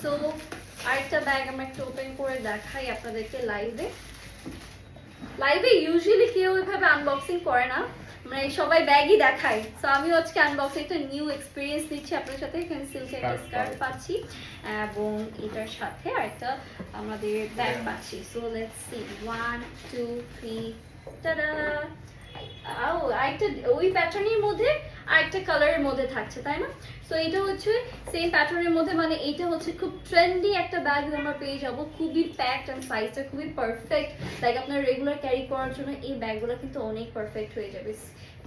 So আরেকটা bag আমরা একটু ওপেন করে দেখাই আপনাদেরকে লাইভে ইউজুয়ালি কেউ এভাবে আনবক্সিং করে না, মানে সবাই ব্যাগই দেখায়। সো আমিও আজকে আনবক্সিং একটা নিউ এক্সপিরিয়েন্স দিচ্ছি আপনাদের সাথে। এখানে সিল্কের একটা স্কার্ট পাচ্ছি এবং এটার সাথে আরেকটা আমাদের ব্যাগ পাচ্ছি। So let's see 1 2 3 ta-da. আরেকটা ওই প্যাটার্নের মধ্যে আরেকটা কালারের মধ্যে থাকছে, তাই না? সো এটা হচ্ছে সেম প্যাটার্নের মধ্যে, মানে এটা হচ্ছে খুব ট্রেন্ডি একটা ব্যাগ আমরা পেয়ে যাব, খুবই প্যাকড অ্যান্ড সাইজটা খুবই পারফেক্ট। লাইক আপনার রেগুলার ক্যারি করার জন্য এই ব্যাগগুলো কিন্তু অনেক পারফেক্ট হয়ে যাবে।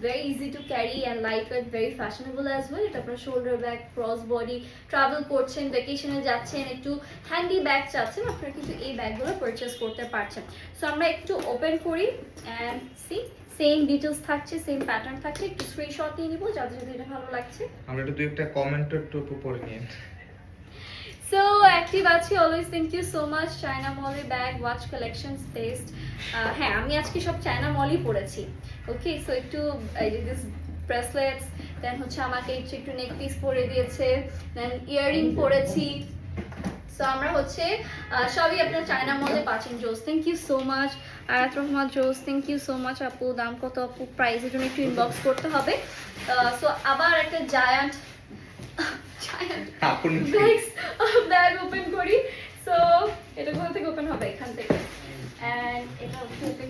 Very easy to carry and light weight, very fashionable as well. এটা আপনার shoulder bag, cross body, travel করছেন, ভ্যাকেশনে যাচ্ছেন, একটু হ্যান্ডি ব্যাগ চাচ্ছেন, আপনারা কিন্তু এই ব্যাগগুলো পারচেস করতে পারছেন। সো আমরা একটু ওপেন করি অ্যান্ড সি সেম ডিটেইলস থাকছে, সেম প্যাটার্ন থাকছে। একটু স্ক্রিনশট নিয়ে নিব যাদের যাদের এটা ভালো লাগছে। আমরা একটু দুই একটা কমেন্ট একটু পড়ে নিয়ে। সো অ্যাক্টিভ আছি always, thank you so much. China মলে ব্যাগ ওয়াচ কালেকশনস বেস্ট। হ্যাঁ, আমি আজকে সব চায়না মলই পরেছি। ওকে, সো একটু দিস ব্রেসলেটস, দেন হচ্ছে আমাকে একটু নেক পিস পরে দিয়েছে, দেন ইয়াররিং পরেছি। সো আমরা হচ্ছে সবই আপনার চায়না মলে পাচ্ছেন। জোস, থ্যাংক ইউ সো মাচ। আয়াত রহমান জোস, থ্যাংক ইউ সো মাচ আপু। দাম কত আপু? প্রাইসের জন্য একটু ইনবক্স করতে হবে। সো আবার একটা জায়ান্ট ব্যাগ ওপেন করি। সো এটা কোথা থেকে ওপেন হবে? এখান থেকে। এন্ড এটা